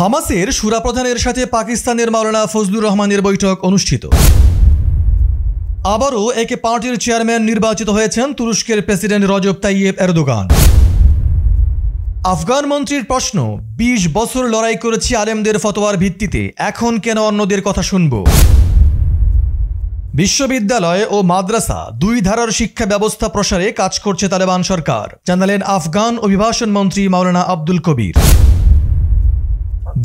হামাসের শুরা প্রধানের সাথে পাকিস্তানের মাওলানা ফজলুর রহমানের বৈঠক অনুষ্ঠিত। আবারও একে পার্টির চেয়ারম্যান নির্বাচিত হয়েছেন তুরস্কের president Recep Tayyip Erdogan. Afghan মন্ত্রীর প্রশ্ন, ২০ বছর লড়াই করেছি আলেমদের ফতোয়ার ভিত্তিতে, এখন কেন অন্যদের কথা শুনব? বিশ্ববিদ্যালয় ও মাদ্রাসা দুই ধারার শিক্ষা ব্যবস্থা প্রসারে কাজ করছে তালেবান সরকার, জানালেন আফগান অভিবাসন মন্ত্রী মাওলানা আব্দুল কবির।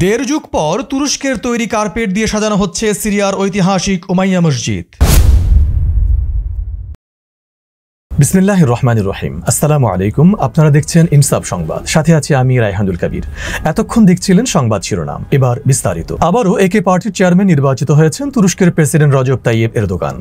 ১.৫ যুগ পর তুরস্কের তৈরি কার্পেট দিয়ে সাজানো হচ্ছে সিরিয়ার ঐতিহাসিক উমাইয়া মসজিদ। বিসমিল্লাহির রহমানির রহিম। আসসালামু আলাইকুম। আপনারা দেখছেন ইনসাফ সংবাদ, সাথে আছি আমি রায়হানুল কবির। এতক্ষণ দেখছিলেন সংবাদ শিরোনাম, এবার বিস্তারিত। আবারও একে পার্টির চেয়ারম্যান নির্বাচিত হয়েছেন তুরস্কের প্রেসিডেন্ট রজব তাইয়েব এরদোগান।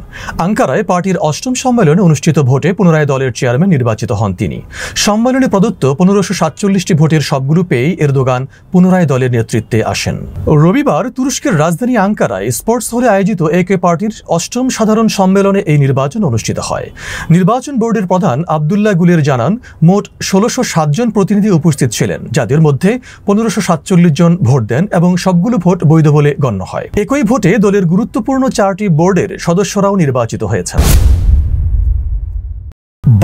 আঙ্কারায় পার্টির ৮ম সম্মেলনে অনুষ্ঠিত ভোটে পুনরায় দলের চেয়ারম্যান নির্বাচিত হন তিনি। সম্মেলনে প্রদত্ত ১৫৪৭টি ভোটের সবগুলো পেয়েই এরদোগান পুনরায় দলের নেতৃত্বে আসেন। রবিবার তুরস্কের রাজধানী আঙ্কারায় স্পোর্টস হলে আয়োজিত একে পার্টির ৮ম সাধারণ সম্মেলনে এই নির্বাচন অনুষ্ঠিত হয়। নির্বাচন বোর্ডের প্রধান আবদুল্লাহ গুলের জানান, মোট ১৬০৭ জন প্রতিনিধি উপস্থিত ছিলেন, যাদের মধ্যে ১৫৪৭ জন ভোট দেন এবং সবগুলো ভোট বৈধ বলে গণ্য হয়। একই ভোটে দলের গুরুত্বপূর্ণ ৪টি বোর্ডের সদস্যরাও নির্বাচিত হয়েছেন।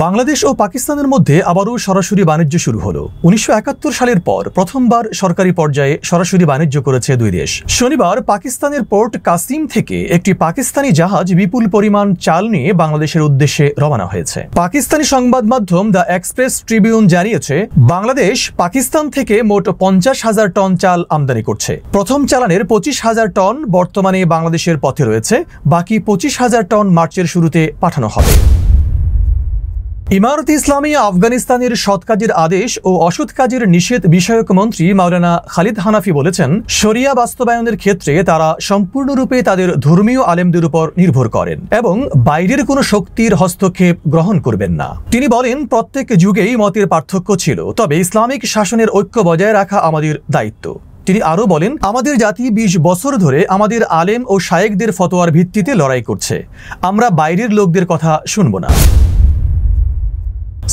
বাংলাদেশ ও পাকিস্তানের মধ্যে আবারও সরাসরি বাণিজ্য শুরু হলো। ১৯৭১ সালের পর প্রথমবার সরকারি পর্যায়ে সরাসরি বাণিজ্য করেছে দুই দেশ। শনিবার পাকিস্তানের পোর্ট কাসিম থেকে একটি পাকিস্তানি জাহাজ বিপুল পরিমাণ চাল নিয়ে বাংলাদেশের উদ্দেশ্যে রওনা হয়েছে। পাকিস্তানি সংবাদ মাধ্যম দ্য এক্সপ্রেস ট্রিবিউন জানিয়েছে, বাংলাদেশ পাকিস্তান থেকে মোট ৫০,০০০ টন চাল আমদানি করছে। প্রথম চালানের ২৫,০০০ টন বর্তমানে বাংলাদেশের পথে রয়েছে, বাকি ২৫,০০০ টন মার্চের শুরুতে পাঠানো হবে। ইমারতে ইসলামিয়া আফগানিস্তানের সৎ কাজের আদেশ ও অসৎ কাজের নিষেধ বিষয়ক মন্ত্রী মাওলানা খালিদ হানাফি বলেছেন, শরিয়া বাস্তবায়নের ক্ষেত্রে তারা সম্পূর্ণরূপে তাদের ধর্মীয় আলেমদের উপর নির্ভর করেন এবং বাইরের কোনো শক্তির হস্তক্ষেপ গ্রহণ করবেন না। তিনি বলেন, প্রত্যেক যুগেই মতের পার্থক্য ছিল, তবে ইসলামিক শাসনের ঐক্য বজায় রাখা আমাদের দায়িত্ব। তিনি আরও বলেন, আমাদের জাতি ২০ বছর ধরে আমাদের আলেম ও শায়েখদের ফতোয়ার ভিত্তিতে লড়াই করছে। আমরা বাইরের লোকদের কথা শুনব না।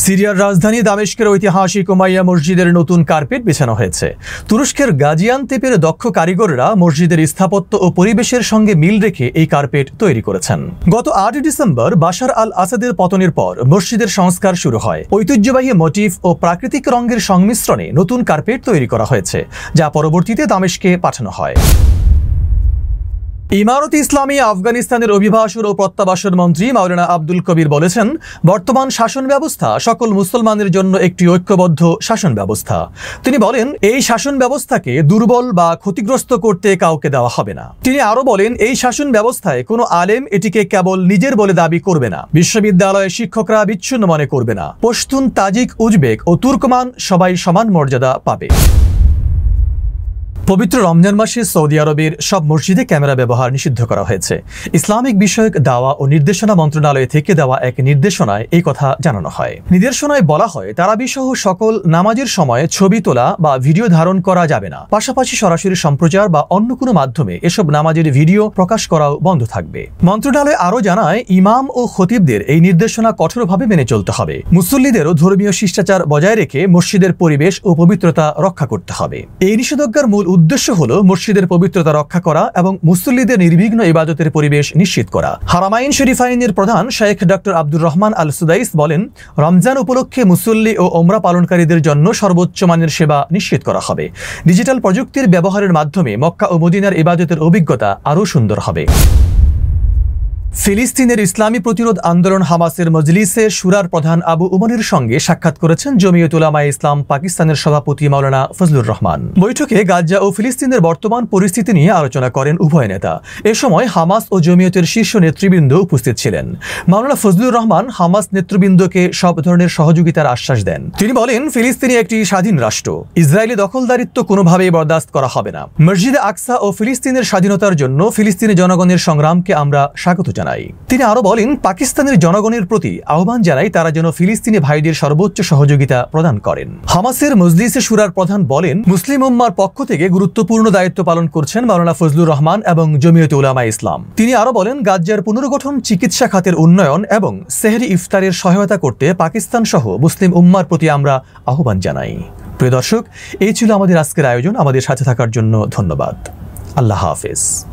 সিরিয়ার রাজধানী দামেস্কের ঐতিহাসিক উমাইয়া মসজিদের নতুন কার্পেট বিছানো হয়েছে। তুরস্কের গাজিয়ান্তেপের দক্ষ কারিগররা মসজিদের স্থাপত্য ও পরিবেশের সঙ্গে মিল রেখে এই কার্পেট তৈরি করেছেন। গত ৮ ডিসেম্বর বাশার আল আসাদের পতনের পর মসজিদের সংস্কার শুরু হয়। ঐতিহ্যবাহী মোটিফ ও প্রাকৃতিক রঙের সংমিশ্রণে নতুন কার্পেট তৈরি করা হয়েছে, যা পরবর্তীতে দামেস্কে পাঠানো হয়। ইমারতে ইসলামিয়া আফগানিস্তানের অভিবাসন ও প্রত্যাবাসন মন্ত্রী মাওলানা আব্দুল কবির বলেছেন, বর্তমান শাসন ব্যবস্থা সকল মুসলমানের জন্য একটি ঐক্যবদ্ধ শাসন ব্যবস্থা। তিনি বলেন, এই শাসন ব্যবস্থাকে দুর্বল বা ক্ষতিগ্রস্ত করতে কাউকে দেওয়া হবে না। তিনি আরও বলেন, এই শাসন ব্যবস্থায় কোনো আলেম এটিকে কেবল নিজের বলে দাবি করবে না, বিশ্ববিদ্যালয়ে শিক্ষকরা বিচ্ছিন্ন মনে করবে না, পশতুন, তাজিক, উজবেক ও তুর্কমান সবাই সমান মর্যাদা পাবে। পবিত্র রমজান মাসে সৌদি আরবের সব মসজিদে ক্যামেরা ব্যবহার নিষিদ্ধ করা হয়েছে। ইসলামিক বিষয়ক দাওয়া ও নির্দেশনা মন্ত্রণালয় থেকে দেওয়া এক নির্দেশনায় এই কথা জানানো হয়। নির্দেশনায় বলা হয়, তারাবিহ সহ সকল নামাজের সময় ছবি তোলা বা ভিডিও ধারণ করা যাবে না। পাশাপাশি সরাসরি সম্প্রচার বা অন্য কোনো মাধ্যমে এসব নামাজের ভিডিও প্রকাশ করাও বন্ধ থাকবে। মন্ত্রণালয় আরও জানায়, ইমাম ও খতিবদের এই নির্দেশনা কঠোরভাবে মেনে চলতে হবে। মুসল্লিদেরও ধর্মীয় শিষ্টাচার বজায় রেখে মসজিদের পরিবেশ ও পবিত্রতা রক্ষা করতে হবে। এই নিষেধাজ্ঞার মূল উদ্দেশ্য হল মসজিদের পবিত্রতা রক্ষা করা এবং মুসল্লিদের নির্বিঘ্ন ইবাদতের পরিবেশ নিশ্চিত করা। হারামাইন শরীফাইনের প্রধান শেখ ডক্টর আব্দুর রহমান আল সুদাইস বলেন, রমজান উপলক্ষে মুসল্লি ও ওমরা পালনকারীদের জন্য সর্বোচ্চ মানের সেবা নিশ্চিত করা হবে। ডিজিটাল প্রযুক্তির ব্যবহারের মাধ্যমে মক্কা ও মদিনার ইবাদতের অভিজ্ঞতা আরও সুন্দর হবে। ফিলিস্তিনের ইসলামী প্রতিরোধ আন্দোলন হামাসের মজলিসে শুরার প্রধান আবু উমরের সঙ্গে সাক্ষাৎ করেছেন জমিয়ত উলামায়ে ইসলাম পাকিস্তানের সভাপতি মাওলানা ফজলুর রহমান। বৈঠকে গাজা ও ফিলিস্তিনের বর্তমান পরিস্থিতি নিয়ে আলোচনা করেন উভয় নেতা। এ সময় হামাস ও জমিয়তের শীর্ষ নেতৃবৃন্দ উপস্থিত ছিলেন। মাওলানা ফজলুর রহমান হামাস নেতৃবৃন্দকে সব ধরনের সহযোগিতার আশ্বাস দেন। তিনি বলেন, ফিলিস্তিনি একটি স্বাধীন রাষ্ট্র, ইসরায়েলি দখলদারিত্ব কোনোভাবেই বরদাস্ত করা হবে না। মসজিদে আকসা ও ফিলিস্তিনের স্বাধীনতার জন্য ফিলিস্তিনি জনগণের সংগ্রামকে আমরা স্বাগত জানাই। তিনি আরো বলেন, পাকিস্তানের জনগণের প্রতি আহ্বান জানাই তারা যেন ফিলিস্তিনি ভাইদের সর্বোচ্চ সহযোগিতা প্রদান করেন। হামাসের মজলিসে শুরার প্রধান বলেন, মুসলিম উম্মার পক্ষ থেকে গুরুত্বপূর্ণ দায়িত্ব পালন করছেন মাওলানা ফজলুর রহমান এবং জমিয়ত উলামায়ে ইসলাম। তিনি আরো বলেন, গাজ্জার পুনর্গঠন, চিকিৎসা খাতের উন্নয়ন এবং সেহরি ইফতারের সহায়তা করতে পাকিস্তান সহ মুসলিম উম্মার প্রতি আমরা আহ্বান জানাই। প্রিয় দর্শক, এই ছিল আমাদের আজকের আয়োজন। আমাদের সাথে থাকার জন্য ধন্যবাদ। আল্লাহ হাফেজ।